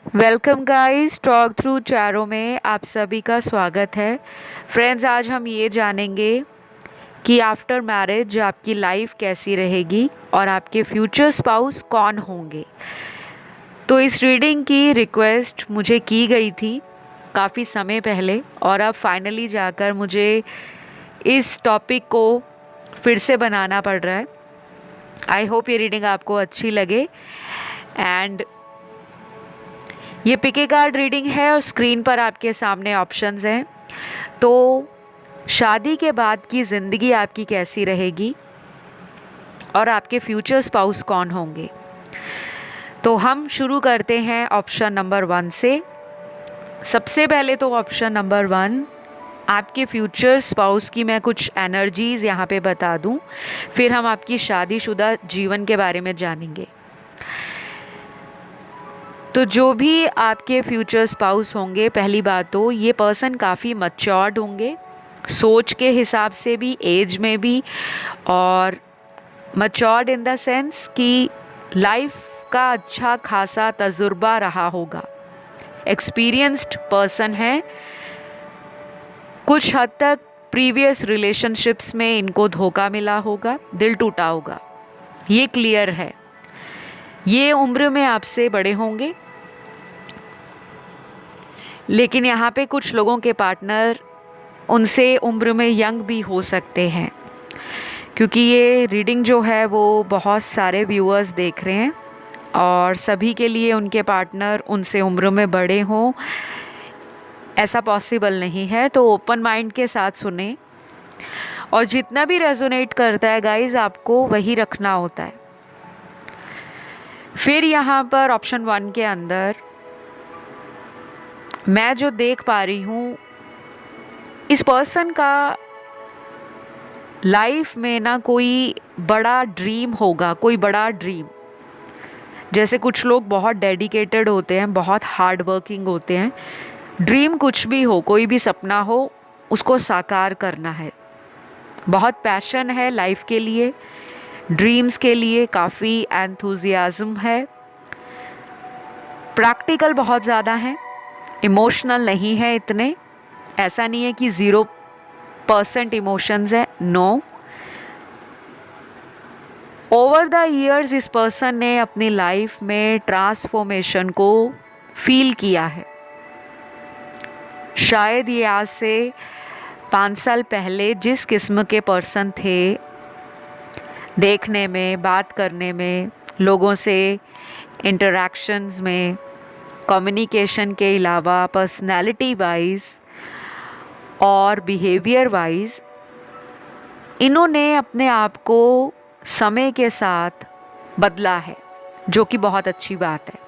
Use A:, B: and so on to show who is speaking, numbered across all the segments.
A: Welcome guys, talk through चारों में आप सभी का स्वागत है। फ्रेंड्स, आज हम ये जानेंगे कि आफ्टर मैरिज आपकी लाइफ कैसी रहेगी और आपके फ्यूचर स्पाउस कौन होंगे। तो इस रीडिंग की रिक्वेस्ट मुझे की गई थी काफ़ी समय पहले और अब फाइनली जाकर मुझे इस टॉपिक को फिर से बनाना पड़ रहा है। आई होप ये रीडिंग आपको अच्छी लगे। एंड ये पिके कार्ड रीडिंग है और स्क्रीन पर आपके सामने ऑप्शंस हैं। तो शादी के बाद की ज़िंदगी आपकी कैसी रहेगी और आपके फ्यूचर स्पाउस कौन होंगे। तो हम शुरू करते हैं ऑप्शन नंबर 1 से। सबसे पहले तो ऑप्शन नंबर 1, आपके फ्यूचर स्पाउस की मैं कुछ एनर्जीज़ यहाँ पे बता दूँ, फिर हम आपकी शादीशुदा जीवन के बारे में जानेंगे। तो जो भी आपके फ्यूचर स्पाउस होंगे, पहली बात तो ये पर्सन काफ़ी मैच्योर्ड होंगे, सोच के हिसाब से भी, एज में भी, और मैच्योर्ड इन द सेंस कि लाइफ का अच्छा खासा तजुर्बा रहा होगा, एक्सपीरियंस्ड पर्सन है। कुछ हद तक प्रीवियस रिलेशनशिप्स में इनको धोखा मिला होगा, दिल टूटा होगा, ये क्लियर है। ये उम्र में आपसे बड़े होंगे, लेकिन यहाँ पे कुछ लोगों के पार्टनर उनसे उम्र में यंग भी हो सकते हैं, क्योंकि ये रीडिंग जो है वो बहुत सारे व्यूअर्स देख रहे हैं और सभी के लिए उनके पार्टनर उनसे उम्र में बड़े हों ऐसा पॉसिबल नहीं है। तो ओपन माइंड के साथ सुने और जितना भी रेजोनेट करता है गाइज, आपको वही रखना होता है। फिर यहाँ पर ऑप्शन 1 के अंदर मैं जो देख पा रही हूँ, इस पर्सन का लाइफ में ना कोई बड़ा ड्रीम होगा, कोई बड़ा ड्रीम। जैसे कुछ लोग बहुत डेडिकेटेड होते हैं, बहुत हार्ड वर्किंग होते हैं। ड्रीम कुछ भी हो, कोई भी सपना हो, उसको साकार करना है। बहुत पैशन है लाइफ के लिए, ड्रीम्स के लिए काफ़ी एंथुजियाज्म है। प्रैक्टिकल बहुत ज़्यादा है, इमोशनल नहीं है इतने। ऐसा नहीं है कि 0% इमोशंस है, नो। ओवर द ईयर्स इस पर्सन ने अपनी लाइफ में ट्रांसफॉर्मेशन को फील किया है। शायद ये आज से 5 साल पहले जिस किस्म के पर्सन थे, देखने में, बात करने में, लोगों से इंटरैक्शंस में, कम्युनिकेशन के अलावा पर्सनैलिटी वाइज और बिहेवियर वाइज, इन्होंने अपने आप को समय के साथ बदला है, जो कि बहुत अच्छी बात है।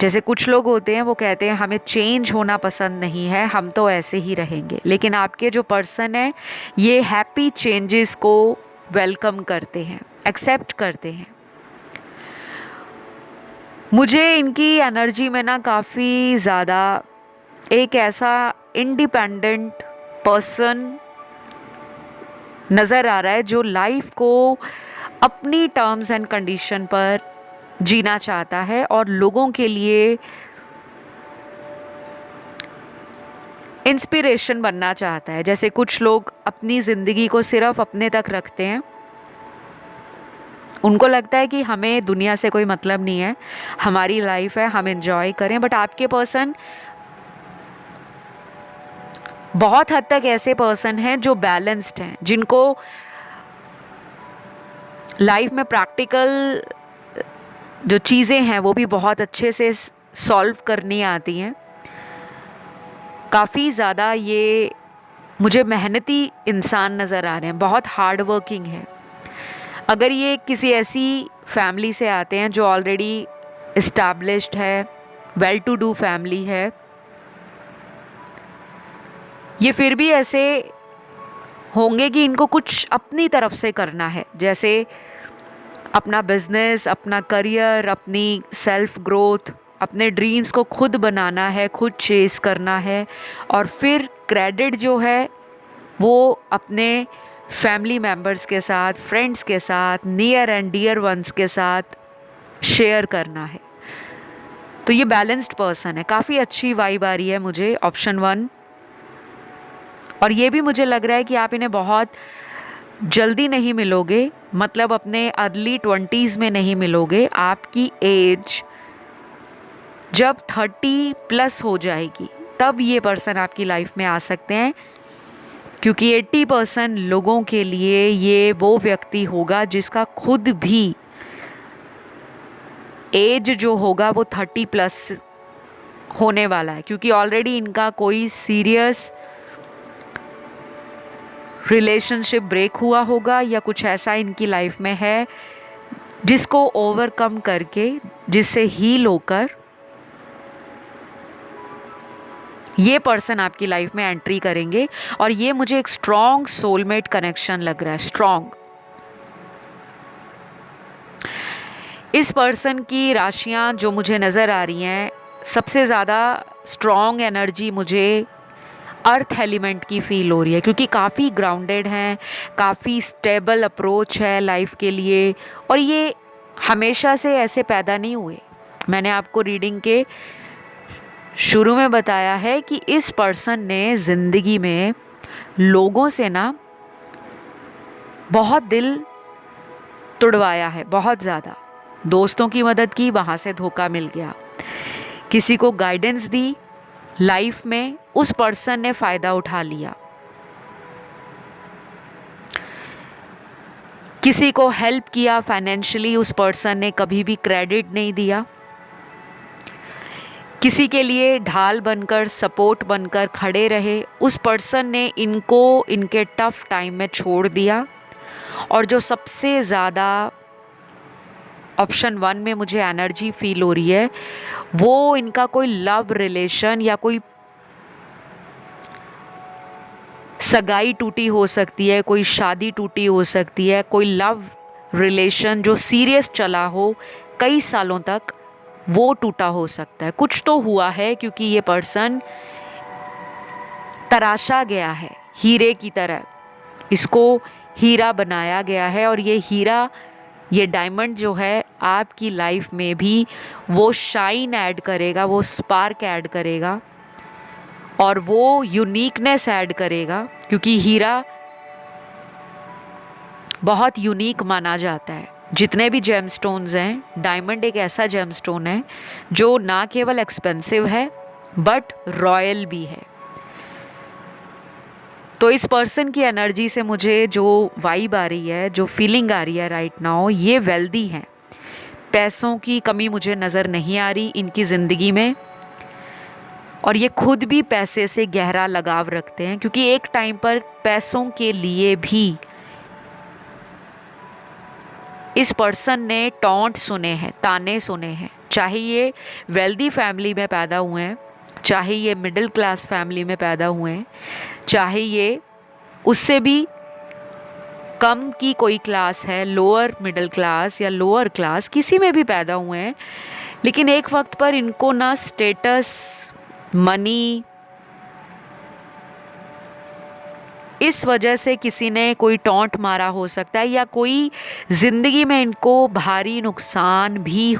A: जैसे कुछ लोग होते हैं, वो कहते हैं हमें चेंज होना पसंद नहीं है, हम तो ऐसे ही रहेंगे। लेकिन आपके जो पर्सन है, ये हैप्पी चेंजेस को वेलकम करते हैं, एक्सेप्ट करते हैं। मुझे इनकी एनर्जी में ना काफ़ी ज़्यादा एक ऐसा इंडिपेंडेंट पर्सन नज़र आ रहा है, जो लाइफ को अपनी टर्म्स एंड कंडीशन पर जीना चाहता है और लोगों के लिए इंस्पिरेशन बनना चाहता है। जैसे कुछ लोग अपनी ज़िंदगी को सिर्फ अपने तक रखते हैं, उनको लगता है कि हमें दुनिया से कोई मतलब नहीं है, हमारी लाइफ है, हम एंजॉय करें। बट आपके पर्सन बहुत हद तक ऐसे पर्सन हैं जो बैलेंस्ड हैं, जिनको लाइफ में प्रैक्टिकल जो चीज़ें हैं वो भी बहुत अच्छे से सॉल्व करनी आती हैं। काफ़ी ज़्यादा ये मुझे मेहनती इंसान नज़र आ रहे हैं, बहुत हार्ड वर्किंग है। अगर ये किसी ऐसी फैमिली से आते हैं जो ऑलरेडी इस्टेब्लिश्ड है, वेल टू डू फैमिली है, ये फिर भी ऐसे होंगे कि इनको कुछ अपनी तरफ से करना है, जैसे अपना बिजनेस, अपना करियर, अपनी सेल्फ ग्रोथ, अपने ड्रीम्स को खुद बनाना है, खुद चेस करना है। और फिर क्रेडिट जो है वो अपने फैमिली मेम्बर्स के साथ, फ्रेंड्स के साथ, नियर एंड डियर वंस के साथ शेयर करना है। तो ये बैलेंस्ड पर्सन है, काफ़ी अच्छी वाइब आ रही है मुझे, ऑप्शन 1। और ये भी मुझे लग रहा है कि आप इन्हें बहुत जल्दी नहीं मिलोगे, मतलब अपने अर्ली 20s में नहीं मिलोगे। आपकी एज जब 30+ हो जाएगी तब ये पर्सन आपकी लाइफ में आ सकते हैं, क्योंकि 80% लोगों के लिए ये वो व्यक्ति होगा जिसका खुद भी एज जो होगा वो 30+ होने वाला है, क्योंकि ऑलरेडी इनका कोई सीरियस रिलेशनशिप ब्रेक हुआ होगा या कुछ ऐसा इनकी लाइफ में है जिसको ओवरकम करके, जिससे हील होकर ये पर्सन आपकी लाइफ में एंट्री करेंगे। और ये मुझे एक स्ट्रॉन्ग सोलमेट कनेक्शन लग रहा है, स्ट्रॉन्ग। इस पर्सन की राशियां जो मुझे नज़र आ रही हैं, सबसे ज़्यादा स्ट्रॉन्ग एनर्जी मुझे अर्थ एलिमेंट की फील हो रही है, क्योंकि काफ़ी ग्राउंडेड हैं, काफ़ी स्टेबल अप्रोच है लाइफ के लिए। और ये हमेशा से ऐसे पैदा नहीं हुए। मैंने आपको रीडिंग के शुरू में बताया है कि इस पर्सन ने ज़िंदगी में लोगों से ना बहुत दिल तुड़वाया है, बहुत ज़्यादा। दोस्तों की मदद की, वहाँ से धोखा मिल गया। किसी को गाइडेंस दी लाइफ में, उस पर्सन ने फ़ायदा उठा लिया। किसी को हेल्प किया फाइनेंशियली, उस पर्सन ने कभी भी क्रेडिट नहीं दिया। किसी के लिए ढाल बनकर, सपोर्ट बनकर खड़े रहे, उस पर्सन ने इनको इनके टफ टाइम में छोड़ दिया। और जो सबसे ज़्यादा ऑप्शन 1 में मुझे एनर्जी फील हो रही है, वो इनका कोई लव रिलेशन या कोई सगाई टूटी हो सकती है, कोई शादी टूटी हो सकती है, कोई लव रिलेशन जो सीरियस चला हो कई सालों तक, वो टूटा हो सकता है। कुछ तो हुआ है, क्योंकि ये पर्सन तराशा गया है हीरे की तरह। इसको हीरा बनाया गया है, और ये हीरा, ये डायमंड जो है आपकी लाइफ में भी वो शाइन ऐड करेगा, वो स्पार्क ऐड करेगा, और वो यूनिकनेस ऐड करेगा, क्योंकि हीरा बहुत यूनिक माना जाता है। जितने भी जेमस्टोन्स हैं, डायमंड एक ऐसा जेमस्टोन है जो ना केवल एक्सपेंसिव है बट रॉयल भी है। तो इस पर्सन की एनर्जी से मुझे जो वाइब आ रही है, जो फीलिंग आ रही है राइट नाउ, ये वेल्दी हैं। पैसों की कमी मुझे नज़र नहीं आ रही इनकी ज़िंदगी में, और ये खुद भी पैसे से गहरा लगाव रखते हैं, क्योंकि एक टाइम पर पैसों के लिए भी इस पर्सन ने टॉन्ट सुने हैं, ताने सुने हैं। चाहे ये वेल्दी फैमिली में पैदा हुए हैं, चाहे ये मिडिल क्लास फैमिली में पैदा हुए हैं, चाहे ये उससे भी कम की कोई क्लास है, लोअर मिडिल क्लास या लोअर क्लास, किसी में भी पैदा हुए हैं, लेकिन एक वक्त पर इनको ना स्टेटस, मनी, इस वजह से किसी ने कोई टॉन्ट मारा हो सकता है, या कोई ज़िंदगी में इनको भारी नुकसान भी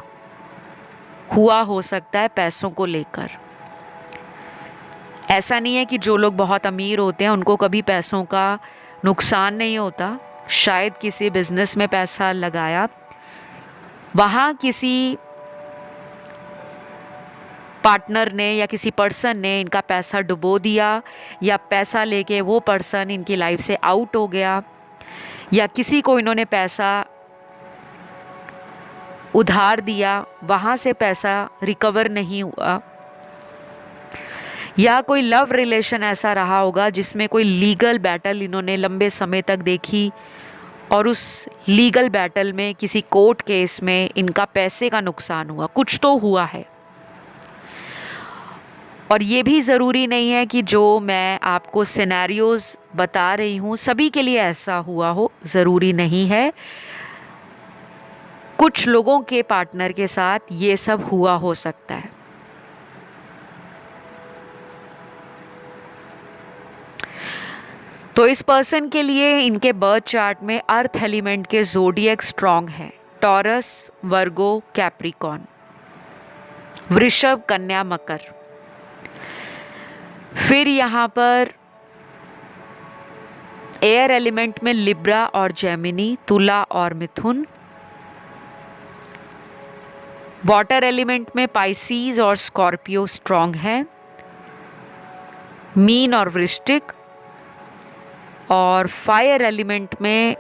A: हुआ हो सकता है पैसों को लेकर। ऐसा नहीं है कि जो लोग बहुत अमीर होते हैं उनको कभी पैसों का नुकसान नहीं होता। शायद किसी बिजनेस में पैसा लगाया, वहाँ किसी पार्टनर ने या किसी पर्सन ने इनका पैसा डुबो दिया, या पैसा लेके वो पर्सन इनकी लाइफ से आउट हो गया, या किसी को इन्होंने पैसा उधार दिया, वहाँ से पैसा रिकवर नहीं हुआ, या कोई लव रिलेशन ऐसा रहा होगा जिसमें कोई लीगल बैटल इन्होंने लंबे समय तक देखी, और उस लीगल बैटल में किसी कोर्ट केस में इनका पैसे का नुकसान हुआ। कुछ तो हुआ है, और ये भी ज़रूरी नहीं है कि जो मैं आपको सिनेरियोज़ बता रही हूँ सभी के लिए ऐसा हुआ हो, ज़रूरी नहीं है। कुछ लोगों के पार्टनर के साथ ये सब हुआ हो सकता है। तो इस पर्सन के लिए इनके बर्थ चार्ट में अर्थ एलिमेंट के ज़ोडिएक स्ट्रॉन्ग है, टॉरस, वर्गो, कैप्रिकॉर्न। वृषभ, कन्या, मकर। फिर यहाँ पर एयर एलिमेंट में लिब्रा और जेमिनी, तुला और मिथुन। वाटर एलिमेंट में पाइसीज और स्कॉर्पियो स्ट्रांग हैं, मीन और वृश्चिक। और फायर एलिमेंट में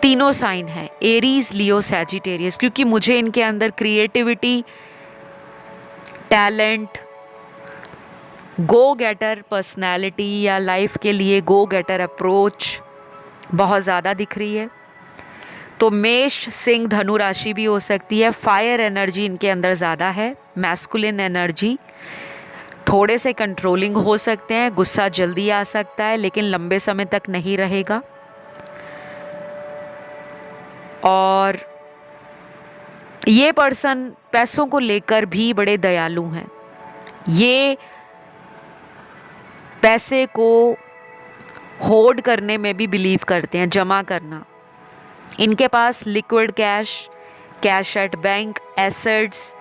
A: तीनों साइन है, एरीज, लियो, सैजिटेरियस, क्योंकि मुझे इनके अंदर क्रिएटिविटी, टैलेंट, गो गेटर पर्सनैलिटी या लाइफ के लिए गो गेटर अप्रोच बहुत ज़्यादा दिख रही है। तो मेष, सिंह, धनु राशि भी हो सकती है। फायर एनर्जी इनके अंदर ज़्यादा है, मैस्कुलिन एनर्जी, थोड़े से कंट्रोलिंग हो सकते हैं, गुस्सा जल्दी आ सकता है लेकिन लंबे समय तक नहीं रहेगा। और ये पर्सन पैसों को लेकर भी बड़े दयालु हैं। ये पैसे को होल्ड करने में भी बिलीव करते हैं, जमा करना। इनके पास liquid cash, cash at bank, assets,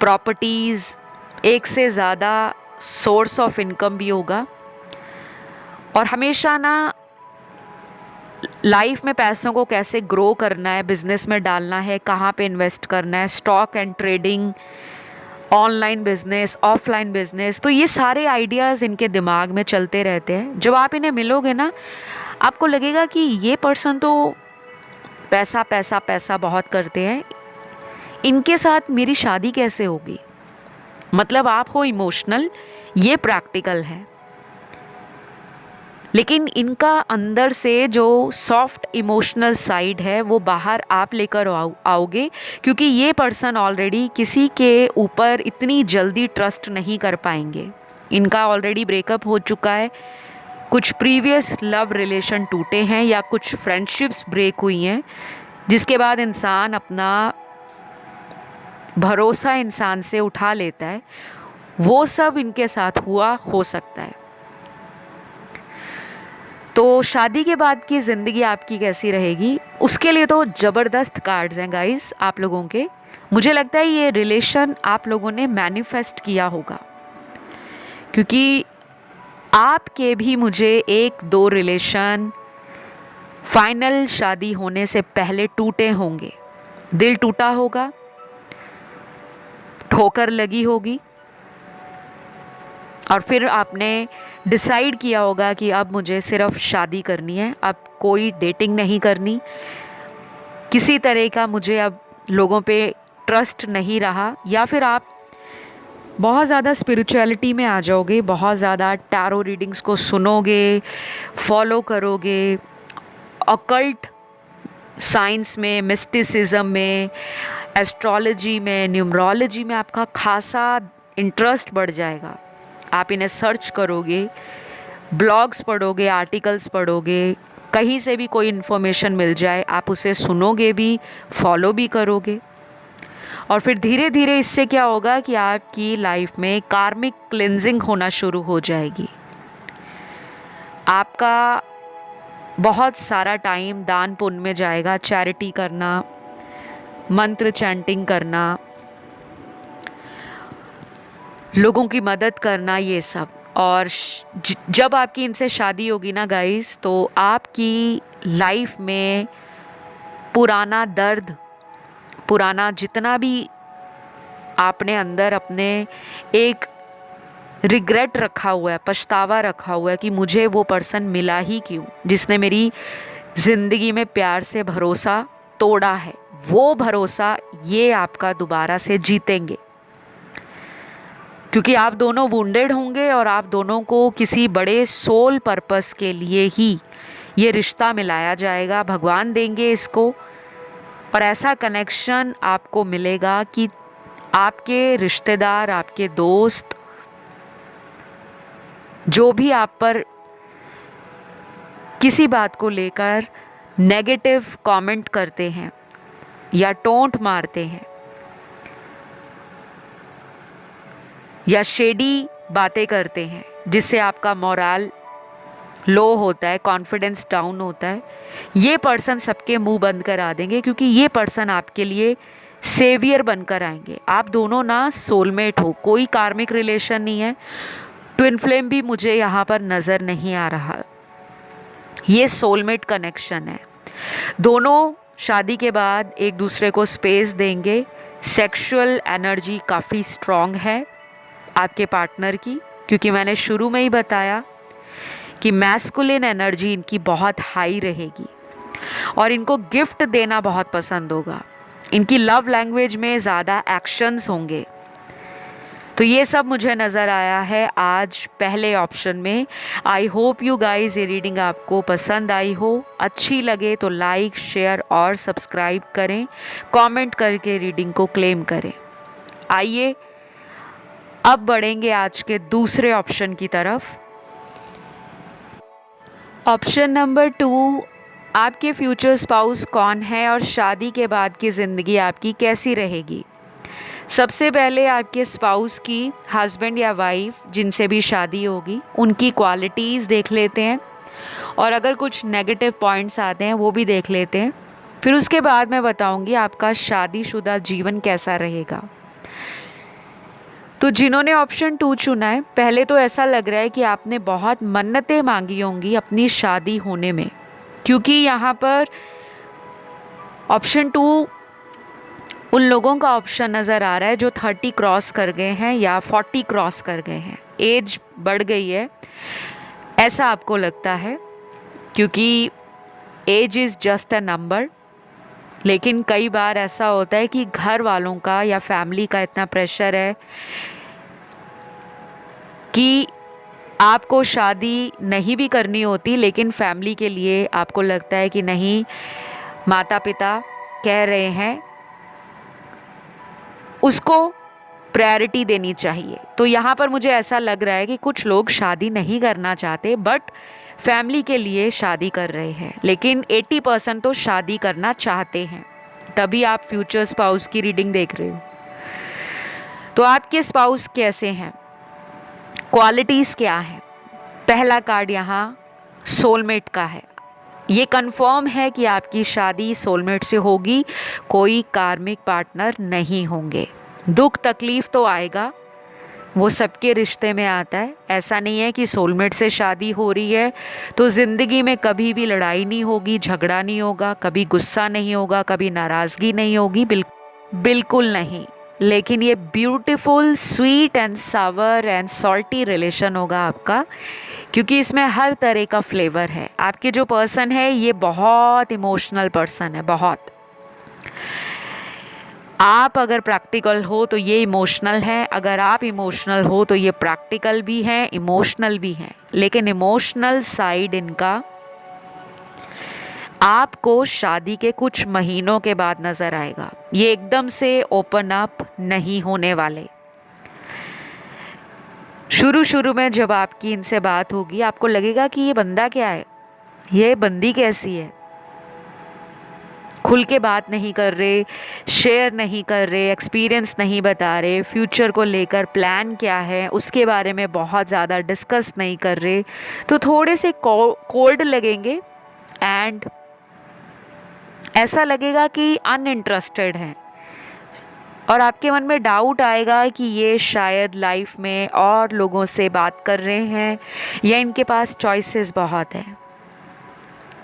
A: properties, एक से ज़्यादा सोर्स ऑफ इनकम भी होगा। और हमेशा ना लाइफ में पैसों को कैसे ग्रो करना है, बिजनेस में डालना है, कहाँ पे इन्वेस्ट करना है, stock and trading, online business, offline business, तो ये सारे आइडियाज़ इनके दिमाग में चलते रहते हैं। जब आप इन्हें मिलोगे ना, आपको लगेगा कि ये पर्सन तो पैसा पैसा पैसा बहुत करते हैं, इनके साथ मेरी शादी कैसे होगी। मतलब आप हो इमोशनल, ये प्रैक्टिकल है, लेकिन इनका अंदर से जो सॉफ्ट इमोशनल साइड है वो बाहर आप लेकर आओगे, क्योंकि ये पर्सन ऑलरेडी किसी के ऊपर इतनी जल्दी ट्रस्ट नहीं कर पाएंगे। इनका ऑलरेडी ब्रेकअप हो चुका है, कुछ प्रीवियस लव रिलेशन टूटे हैं या कुछ फ्रेंडशिप्स ब्रेक हुई हैं, जिसके बाद इंसान अपना भरोसा इंसान से उठा लेता है। वो सब इनके साथ हुआ हो सकता है। तो शादी के बाद की ज़िंदगी आपकी कैसी रहेगी, उसके लिए तो ज़बरदस्त कार्ड्स हैं गाइस आप लोगों के। मुझे लगता है ये रिलेशन आप लोगों ने मैनिफेस्ट किया होगा, क्योंकि आपके भी मुझे 1-2 रिलेशन फाइनल शादी होने से पहले टूटे होंगे, दिल टूटा होगा, ठोकर लगी होगी, और फिर आपने डिसाइड किया होगा कि अब मुझे सिर्फ शादी करनी है, अब कोई डेटिंग नहीं करनी, किसी तरह का मुझे अब लोगों पे ट्रस्ट नहीं रहा। या फिर आप बहुत ज़्यादा स्पिरिचुअलिटी में आ जाओगे, बहुत ज़्यादा टैरो रीडिंग्स को सुनोगे, फॉलो करोगे, ऑकल्ट साइंस में, मिस्टिसिज्म में, एस्ट्रोलॉजी में, न्यूमरोलॉजी में आपका खासा इंटरेस्ट बढ़ जाएगा। आप इन्हें सर्च करोगे, ब्लॉग्स पढ़ोगे, आर्टिकल्स पढ़ोगे, कहीं से भी कोई इन्फॉर्मेशन मिल जाए आप उसे सुनोगे भी, फॉलो भी करोगे। और फिर धीरे धीरे इससे क्या होगा कि आपकी लाइफ में कार्मिक क्लिनजिंग होना शुरू हो जाएगी। आपका बहुत सारा टाइम दान पुण्य में जाएगा, चैरिटी करना, मंत्र चैंटिंग करना, लोगों की मदद करना, ये सब। और जब आपकी इनसे शादी होगी ना गाइस, तो आपकी लाइफ में पुराना दर्द, पुराना जितना भी आपने अंदर अपने एक रिग्रेट रखा हुआ है, पछतावा रखा हुआ है कि मुझे वो पर्सन मिला ही क्यों, जिसने मेरी ज़िंदगी में प्यार से भरोसा तोड़ा है, वो भरोसा ये आपका दोबारा से जीतेंगे। क्योंकि आप दोनों वुंडेड होंगे और आप दोनों को किसी बड़े सोल पर्पस के लिए ही ये रिश्ता मिलाया जाएगा, भगवान देंगे इसको। और ऐसा कनेक्शन आपको मिलेगा कि आपके रिश्तेदार, आपके दोस्त, जो भी आप पर किसी बात को लेकर नेगेटिव कमेंट करते हैं या टोंट मारते हैं या शेडी बातें करते हैं, जिससे आपका मोरल लो होता है, कॉन्फिडेंस डाउन होता है, ये पर्सन सबके मुंह बंद करा देंगे, क्योंकि ये पर्सन आपके लिए सेवियर बनकर आएंगे। आप दोनों ना सोलमेट हो, कोई कार्मिक रिलेशन नहीं है, ट्विन फ्लेम भी मुझे यहाँ पर नज़र नहीं आ रहा। ये सोलमेट कनेक्शन है। दोनों शादी के बाद एक दूसरे को स्पेस देंगे। सेक्सुअल एनर्जी काफ़ी स्ट्रॉन्ग है आपके पार्टनर की, क्योंकि मैंने शुरू में ही बताया कि मैस्कुलिन एनर्जी इनकी बहुत हाई रहेगी और इनको गिफ्ट देना बहुत पसंद होगा। इनकी लव लैंग्वेज में ज़्यादा एक्शंस होंगे। तो ये सब मुझे नज़र आया है आज पहले ऑप्शन में। आई होप यू गाइज ये रीडिंग आपको पसंद आई हो। अच्छी लगे तो लाइक, शेयर और सब्सक्राइब करें। कमेंट करके रीडिंग को क्लेम करें। आइए अब बढ़ेंगे आज के दूसरे ऑप्शन की तरफ। ऑप्शन नंबर 2, आपके फ्यूचर स्पाउस कौन है और शादी के बाद की ज़िंदगी आपकी कैसी रहेगी। सबसे पहले आपके स्पाउस की, हस्बैंड या वाइफ जिनसे भी शादी होगी, उनकी क्वालिटीज़ देख लेते हैं और अगर कुछ नेगेटिव पॉइंट्स आते हैं वो भी देख लेते हैं। फिर उसके बाद मैं बताऊंगी आपका शादीशुदा जीवन कैसा रहेगा। तो जिन्होंने ऑप्शन 2 चुना है, पहले तो ऐसा लग रहा है कि आपने बहुत मन्नतें मांगी होंगी अपनी शादी होने में, क्योंकि यहाँ पर ऑप्शन 2 उन लोगों का ऑप्शन नज़र आ रहा है जो 30 क्रॉस कर गए हैं या 40 क्रॉस कर गए हैं। एज बढ़ गई है ऐसा आपको लगता है, क्योंकि age is just a number. लेकिन कई बार ऐसा होता है कि घर वालों का या फैमिली का इतना प्रेशर है कि आपको शादी नहीं भी करनी होती, लेकिन फैमिली के लिए आपको लगता है कि नहीं, माता पिता कह रहे हैं, उसको प्रायोरिटी देनी चाहिए। तो यहाँ पर मुझे ऐसा लग रहा है कि कुछ लोग शादी नहीं करना चाहते बट फैमिली के लिए शादी कर रहे हैं, लेकिन 80% तो शादी करना चाहते हैं। तभी आप फ्यूचर स्पाउस की रीडिंग देख रहे हो। तो आपके स्पाउस कैसे हैं, क्वालिटीज़ क्या हैं। पहला कार्ड यहाँ सोलमेट का है। ये कंफर्म है कि आपकी शादी सोलमेट से होगी, कोई कार्मिक पार्टनर नहीं होंगे। दुख तकलीफ तो आएगा, वो सबके रिश्ते में आता है। ऐसा नहीं है कि सोलमेट से शादी हो रही है तो ज़िंदगी में कभी भी लड़ाई नहीं होगी, झगड़ा नहीं होगा, कभी गुस्सा नहीं होगा, कभी नाराज़गी नहीं होगी, बिल्कुल नहीं। लेकिन ये beautiful, sweet and Sawar and salty relation होगा आपका, क्योंकि इसमें हर तरह का फ्लेवर है। आपके जो पर्सन है ये बहुत इमोशनल पर्सन है, बहुत। आप अगर प्रैक्टिकल हो तो ये इमोशनल है, अगर आप इमोशनल हो तो ये प्रैक्टिकल भी हैं, इमोशनल भी हैं। लेकिन इमोशनल साइड इनका आपको शादी के कुछ महीनों के बाद नज़र आएगा। ये एकदम से ओपन अप नहीं होने वाले। शुरू शुरू में जब आपकी इनसे बात होगी आपको लगेगा कि ये बंदा क्या है, ये बंदी कैसी है, खुल के बात नहीं कर रहे, शेयर नहीं कर रहे, एक्सपीरियंस नहीं बता रहे, फ्यूचर को लेकर प्लान क्या है उसके बारे में बहुत ज़्यादा डिस्कस नहीं कर रहे। तो थोड़े से कोल्ड लगेंगे एंड ऐसा लगेगा कि अनइंटरेस्टेड हैं, और आपके मन में डाउट आएगा कि ये शायद लाइफ में और लोगों से बात कर रहे हैं या इनके पास चॉइसेस बहुत हैं।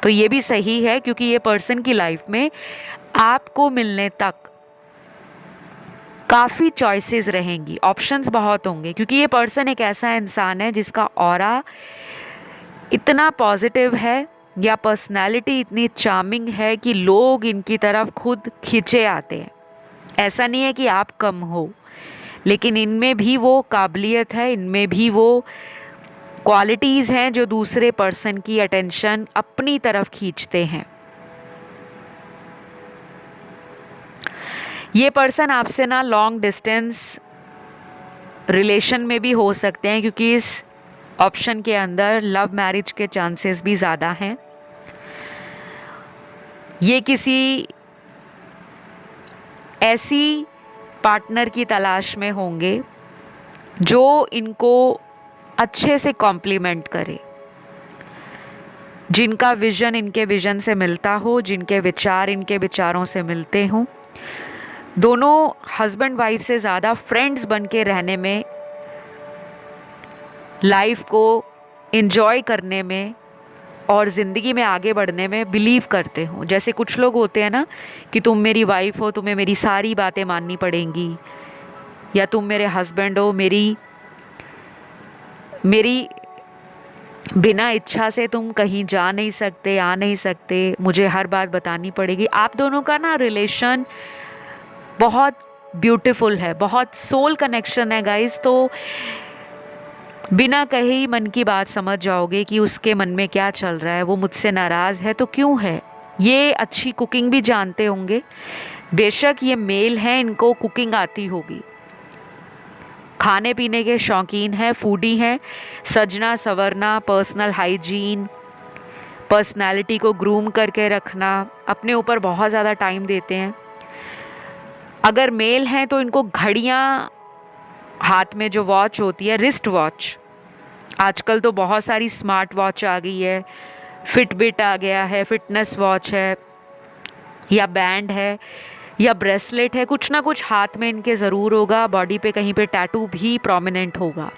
A: तो ये भी सही है, क्योंकि ये पर्सन की लाइफ में आपको मिलने तक काफ़ी चॉइसेस रहेंगी, ऑप्शंस बहुत होंगे, क्योंकि ये पर्सन एक ऐसा इंसान है जिसका ऑरा इतना पॉजिटिव है या पर्सनैलिटी इतनी चार्मिंग है कि लोग इनकी तरफ खुद खींचे आते हैं। ऐसा नहीं है कि आप कम हो, लेकिन इनमें भी वो काबिलियत है, इनमें भी वो क्वालिटीज़ हैं जो दूसरे पर्सन की अटेंशन अपनी तरफ खींचते हैं। ये पर्सन आपसे ना लॉन्ग डिस्टेंस रिलेशन में भी हो सकते हैं, क्योंकि इस ऑप्शन के अंदर लव मैरिज के चांसेस भी ज़्यादा हैं। ये किसी ऐसी पार्टनर की तलाश में होंगे जो इनको अच्छे से कॉम्प्लीमेंट करे, जिनका विजन इनके विजन से मिलता हो, जिनके विचार इनके विचारों से मिलते हों, दोनों हस्बैंड वाइफ से ज़्यादा फ्रेंड्स बन के रहने में, लाइफ को एंजॉय करने में और ज़िंदगी में आगे बढ़ने में बिलीव करते हो। जैसे कुछ लोग होते हैं ना कि तुम मेरी वाइफ हो, तुम्हें मेरी सारी बातें माननी पड़ेंगी, या तुम मेरे हस्बैंड हो, मेरी मेरी बिना इच्छा से तुम कहीं जा नहीं सकते, आ नहीं सकते, मुझे हर बात बतानी पड़ेगी। आप दोनों का ना रिलेशन बहुत ब्यूटीफुल है, बहुत सोल कनेक्शन है गाइस। तो बिना कहे ही मन की बात समझ जाओगे कि उसके मन में क्या चल रहा है, वो मुझसे नाराज़ है तो क्यों है। ये अच्छी कुकिंग भी जानते होंगे, बेशक ये मेल हैं, इनको कुकिंग आती होगी, खाने पीने के शौकीन हैं, फूडी हैं, सजना संवरना, पर्सनल हाइजीन, पर्सनालिटी को ग्रूम करके रखना, अपने ऊपर बहुत ज़्यादा टाइम देते हैं। अगर मेल हैं तो इनको घड़ियाँ, हाथ में जो वॉच होती है, रिस्ट वॉच, आजकल तो बहुत सारी स्मार्ट वॉच आ गई है, फिटबिट आ गया है, फिटनेस वॉच है, या बैंड है, या ब्रेसलेट है, कुछ ना कुछ हाथ में इनके ज़रूर होगा। बॉडी पे कहीं पे टैटू भी प्रोमिनेंट होगा।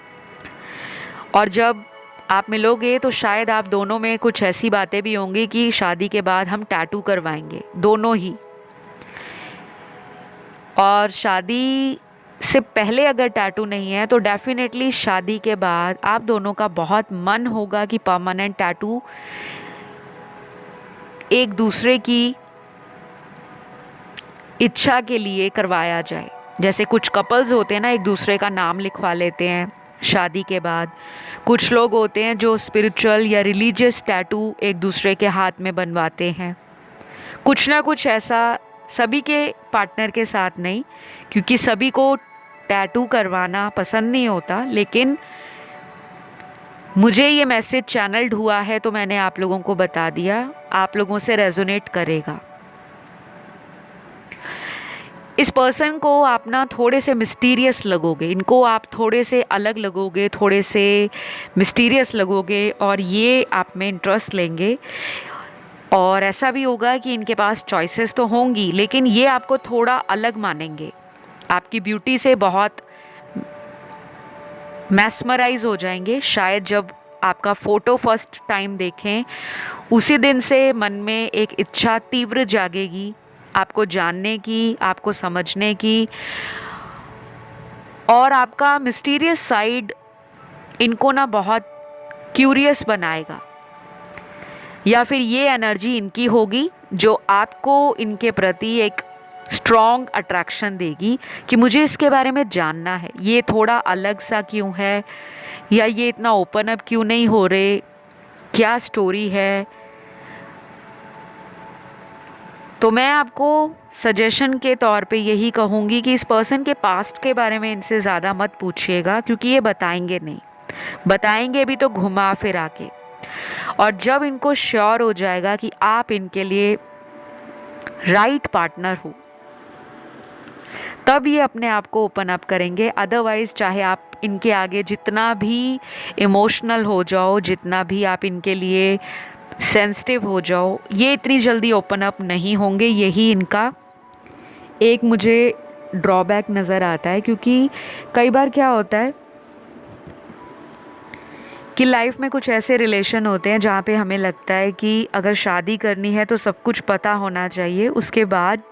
A: और जब आप मिलोगे तो शायद आप दोनों में कुछ ऐसी बातें भी होंगी कि शादी के बाद हम टैटू करवाएंगे, दोनों ही। और शादी से पहले अगर टैटू नहीं है तो डेफिनेटली शादी के बाद आप दोनों का बहुत मन होगा कि परमानेंट टैटू एक दूसरे की इच्छा के लिए करवाया जाए। जैसे कुछ कपल्स होते हैं ना, एक दूसरे का नाम लिखवा लेते हैं शादी के बाद। कुछ लोग होते हैं जो स्पिरिचुअल या रिलीजियस टैटू एक दूसरे के हाथ में बनवाते हैं। कुछ ना कुछ ऐसा, सभी के पार्टनर के साथ नहीं, क्योंकि सभी को टैटू करवाना पसंद नहीं होता। लेकिन मुझे ये मैसेज चैनल्ड हुआ है तो मैंने आप लोगों को बता दिया, आप लोगों से रेजोनेट करेगा। इस पर्सन को आप ना थोड़े से मिस्टीरियस लगोगे, इनको आप थोड़े से अलग लगोगे, थोड़े से मिस्टीरियस लगोगे, और ये आप में इंटरेस्ट लेंगे। और ऐसा भी होगा कि इनके पास चॉइसेस तो होंगी, लेकिन ये आपको थोड़ा अलग मानेंगे, आपकी ब्यूटी से बहुत मैस्मराइज हो जाएंगे। शायद जब आपका फ़ोटो फर्स्ट टाइम देखें, उसी दिन से मन में एक इच्छा तीव्र जागेगी आपको जानने की, आपको समझने की। और आपका मिस्टीरियस साइड इनको ना बहुत क्यूरियस बनाएगा, या फिर ये एनर्जी इनकी होगी जो आपको इनके प्रति एक स्ट्रॉन्ग अट्रैक्शन देगी कि मुझे इसके बारे में जानना है, ये थोड़ा अलग सा क्यों है, या ये इतना ओपन अप क्यों नहीं हो रहे, क्या स्टोरी है। तो मैं आपको सजेशन के तौर पे यही कहूँगी कि इस पर्सन के पास्ट के बारे में इनसे ज़्यादा मत पूछिएगा, क्योंकि ये बताएंगे नहीं, बताएंगे भी तो घुमा फिरा के। और जब इनको श्योर हो जाएगा कि आप इनके लिए राइट पार्टनर हो, तब ये अपने आप को ओपन अप करेंगे। अदरवाइज़ चाहे आप इनके आगे जितना भी इमोशनल हो जाओ, जितना भी आप इनके लिए सेंसिटिव हो जाओ, ये इतनी जल्दी ओपन अप नहीं होंगे। यही इनका एक मुझे ड्रॉबैक नज़र आता है, क्योंकि कई बार क्या होता है कि लाइफ में कुछ ऐसे रिलेशन होते हैं जहाँ पे हमें लगता है कि अगर शादी करनी है तो सब कुछ पता होना चाहिए, उसके बाद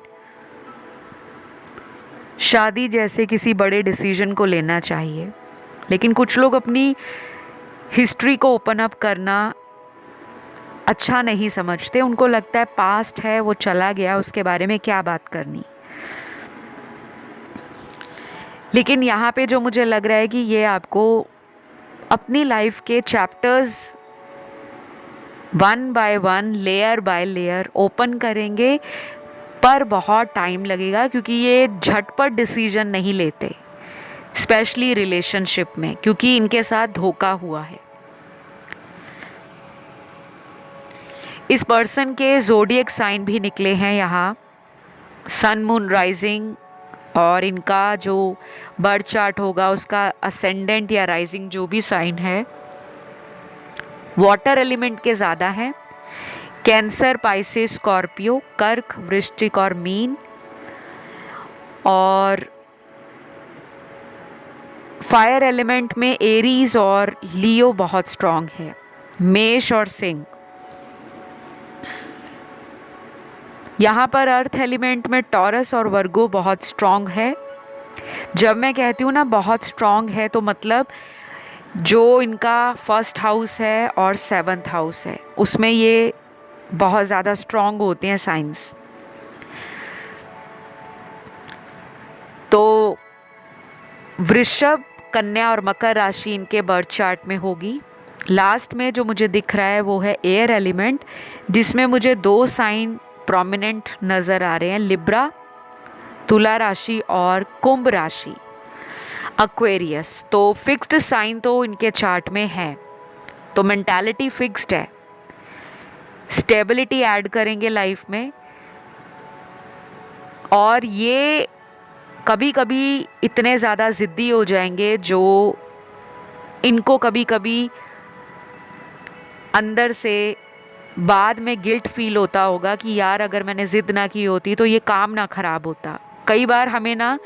A: शादी जैसे किसी बड़े डिसीजन को लेना चाहिए। लेकिन कुछ लोग अपनी हिस्ट्री को ओपन अप करना अच्छा नहीं समझते, उनको लगता है पास्ट है, वो चला गया, उसके बारे में क्या बात करनी। लेकिन यहाँ पे जो मुझे लग रहा है कि ये आपको अपनी लाइफ के chapters one by one, layer by layer open करेंगे, पर बहुत टाइम लगेगा, क्योंकि ये झटपट डिसीजन नहीं लेते, स्पेशली रिलेशनशिप में, क्योंकि इनके साथ धोखा हुआ है। इस पर्सन के ज़ोडिएक साइन भी निकले हैं यहाँ, सन, मून, राइजिंग, और इनका जो बर्थ चार्ट होगा उसका असेंडेंट या राइजिंग जो भी साइन है, वाटर एलिमेंट के ज़्यादा हैं। कैंसर, पाइसेस, स्कॉर्पियो, कर्क, वृश्चिक और मीन। और फायर एलिमेंट में एरीज और लियो बहुत स्ट्रांग है। मेष और सिंह। यहाँ पर अर्थ एलिमेंट में टॉरस और वर्गो बहुत स्ट्रांग है। जब मैं कहती हूँ ना बहुत स्ट्रांग है, तो मतलब जो इनका फर्स्ट हाउस है और सेवंथ हाउस है उसमें ये बहुत ज़्यादा स्ट्रांग होते हैं साइंस। तो वृषभ, कन्या और मकर राशि इनके बर्थ चार्ट में होगी। लास्ट में जो मुझे दिख रहा है वो है एयर एलिमेंट, जिसमें मुझे 2 साइन प्रोमिनेंट नज़र आ रहे हैं, लिब्रा तुला राशि और कुंभ राशि एक्वेरियस। तो फिक्स्ड साइन तो इनके चार्ट में है, तो मेंटालिटी फिक्स्ड है। स्टेबिलिटी ऐड करेंगे लाइफ में, और ये कभी कभी इतने ज़्यादा ज़िद्दी हो जाएंगे जो इनको कभी कभी अंदर से बाद में गिल्ट फील होता होगा कि यार अगर मैंने ज़िद ना की होती तो ये काम ना ख़राब होता। कई बार हमें ना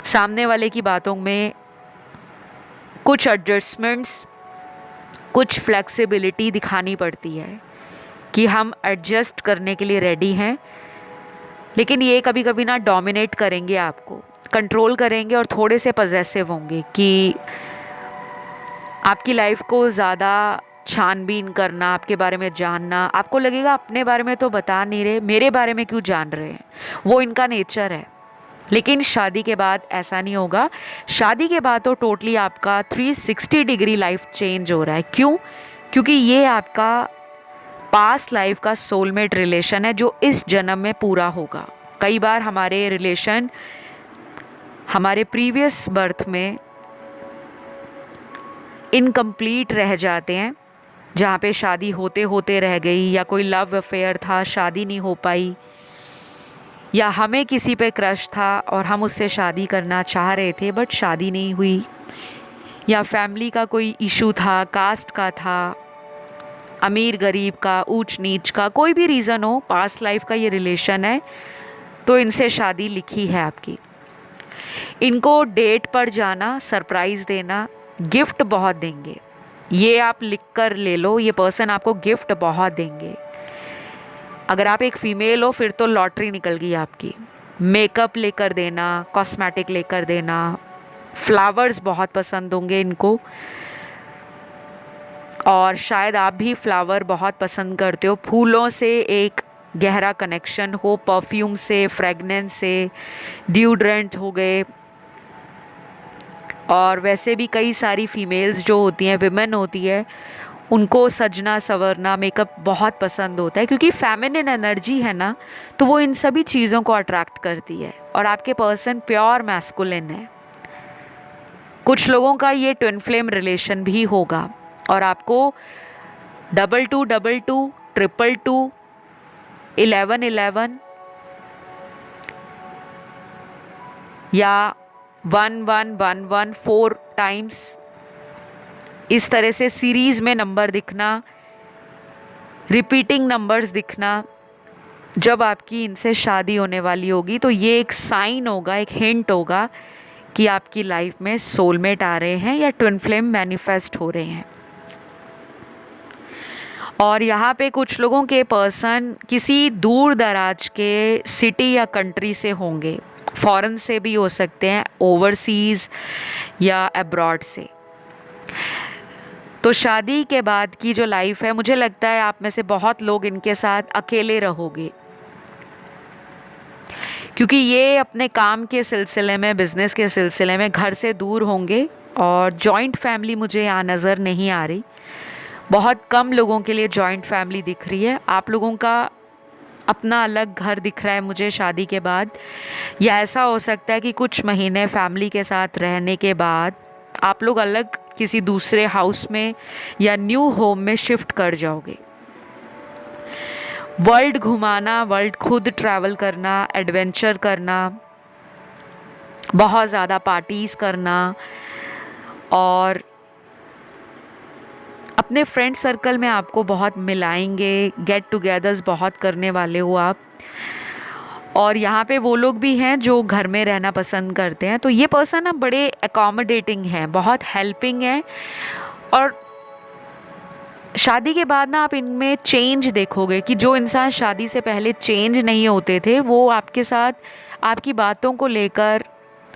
A: सामने वाले की बातों में कुछ एडजस्टमेंट्स, कुछ फ्लेक्सिबिलिटी दिखानी पड़ती है कि हम एडजस्ट करने के लिए रेडी हैं, लेकिन ये कभी कभी ना डोमिनेट करेंगे, आपको कंट्रोल करेंगे और थोड़े से पजेसिव होंगे कि आपकी लाइफ को ज़्यादा छानबीन करना, आपके बारे में जानना। आपको लगेगा अपने बारे में तो बता नहीं रहे, मेरे बारे में क्यों जान रहे हैं, वो इनका नेचर है। लेकिन शादी के बाद ऐसा नहीं होगा। शादी के बाद तो टोटली आपका 360 डिग्री लाइफ चेंज हो रहा है। क्यों? क्योंकि ये आपका पास्ट लाइफ का सोलमेट रिलेशन है जो इस जन्म में पूरा होगा। कई बार हमारे रिलेशन हमारे प्रीवियस बर्थ में इनकम्प्लीट रह जाते हैं, जहाँ पे शादी होते होते रह गई, या कोई लव अफेयर था शादी नहीं हो पाई, या हमें किसी पे क्रश था और हम उससे शादी करना चाह रहे थे बट शादी नहीं हुई, या फैमिली का कोई इशू था, कास्ट का था, अमीर गरीब का, ऊंच नीच का, कोई भी रीज़न हो, पास्ट लाइफ का ये रिलेशन है, तो इनसे शादी लिखी है आपकी। इनको डेट पर जाना, सरप्राइज़ देना, गिफ्ट बहुत देंगे। ये आप लिख कर ले लो, ये पर्सन आपको गिफ्ट बहुत देंगे। अगर आप एक फीमेल हो फिर तो लॉटरी निकल गई आपकी। मेकअप लेकर देना, कॉस्मेटिक लेकर देना, फ्लावर्स बहुत पसंद होंगे इनको, और शायद आप भी फ्लावर बहुत पसंद करते हो। फूलों से एक गहरा कनेक्शन हो, परफ्यूम से, फ्रेगनेंस से, डिओड्रेंट हो गए। और वैसे भी कई सारी फीमेल्स जो होती हैं, विमेन होती है, उनको सजना संवरना, मेकअप बहुत पसंद होता है, क्योंकि फेमिनिन एनर्जी है ना, तो वो इन सभी चीज़ों को अट्रैक्ट करती है। और आपके पर्सन प्योर मैस्कुलिन है। कुछ लोगों का ये ट्विन फ्लेम रिलेशन भी होगा, और आपको 2222, 222, 1111 या 1111 4 टाइम्स इस तरह से सीरीज में नंबर दिखना, रिपीटिंग नंबर्स दिखना, जब आपकी इनसे शादी होने वाली होगी तो ये एक साइन होगा, एक हिंट होगा कि आपकी लाइफ में सोलमेट आ रहे हैं या ट्विन फ्लेम मैनिफेस्ट हो रहे हैं। और यहाँ पे कुछ लोगों के पर्सन किसी दूर दराज के सिटी या कंट्री से होंगे, फॉरेन से भी हो सकते हैं, ओवरसीज़ या अब्रॉड से। तो शादी के बाद की जो लाइफ है, मुझे लगता है आप में से बहुत लोग इनके साथ अकेले रहोगे, क्योंकि ये अपने काम के सिलसिले में, बिजनेस के सिलसिले में घर से दूर होंगे। और जॉइंट फैमिली मुझे यहाँ नज़र नहीं आ रही, बहुत कम लोगों के लिए जॉइंट फैमिली दिख रही है। आप लोगों का अपना अलग घर दिख रहा है मुझे शादी के बाद, या ऐसा हो सकता है कि कुछ महीने फैमिली के साथ रहने के बाद आप लोग अलग किसी दूसरे हाउस में या न्यू होम में शिफ्ट कर जाओगे। वर्ल्ड घुमाना, वर्ल्ड खुद ट्रैवल करना, एडवेंचर करना, बहुत ज़्यादा पार्टीज़ करना, और अपने फ्रेंड सर्कल में आपको बहुत मिलाएंगे, गेट टुगेदर्स बहुत करने वाले हो आप। और यहाँ पे वो लोग भी हैं जो घर में रहना पसंद करते हैं। तो ये पर्सन ना बड़े अकोमोडेटिंग हैं, बहुत हेल्पिंग हैं, और शादी के बाद ना आप इनमें चेंज देखोगे कि जो इंसान शादी से पहले चेंज नहीं होते थे वो आपके साथ आपकी बातों को लेकर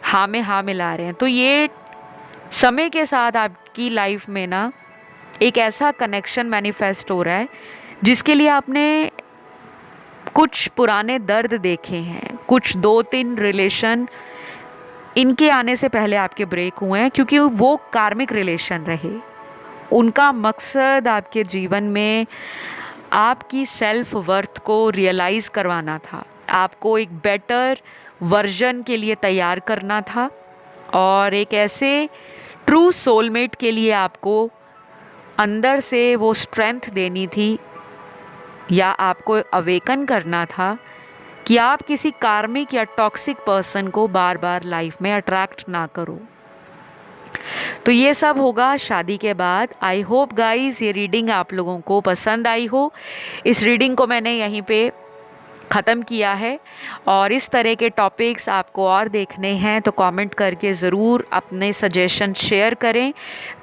A: हाँ में हाँ मिला रहे हैं। तो ये समय के साथ आपकी लाइफ में ना एक ऐसा कनेक्शन मैनिफेस्ट हो रहा है जिसके लिए आपने कुछ पुराने दर्द देखे हैं, कुछ 2-3 रिलेशन इनके आने से पहले आपके ब्रेक हुए हैं, क्योंकि वो कार्मिक रिलेशन रहे। उनका मकसद आपके जीवन में आपकी सेल्फ वर्थ को रियलाइज़ करवाना था, आपको एक बेटर वर्जन के लिए तैयार करना था, और एक ऐसे ट्रू सोलमेट के लिए आपको अंदर से वो स्ट्रेंथ देनी थी, या आपको अवेकन करना था कि आप किसी कार्मिक या टॉक्सिक पर्सन को बार बार लाइफ में अट्रैक्ट ना करो। तो ये सब होगा शादी के बाद। आई होप गाइज ये रीडिंग आप लोगों को पसंद आई हो। इस रीडिंग को मैंने यहीं पे ख़त्म किया है, और इस तरह के टॉपिक्स आपको और देखने हैं तो कमेंट करके ज़रूर अपने सजेशन शेयर करें।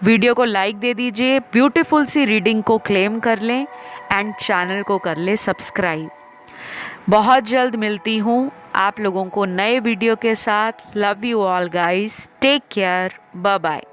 A: वीडियो को लाइक दे दीजिए, ब्यूटीफुल सी रीडिंग को क्लेम कर लें, एंड चैनल को कर लें सब्सक्राइब। बहुत जल्द मिलती हूँ आप लोगों को नए वीडियो के साथ। Love you all guys, take care, bye bye.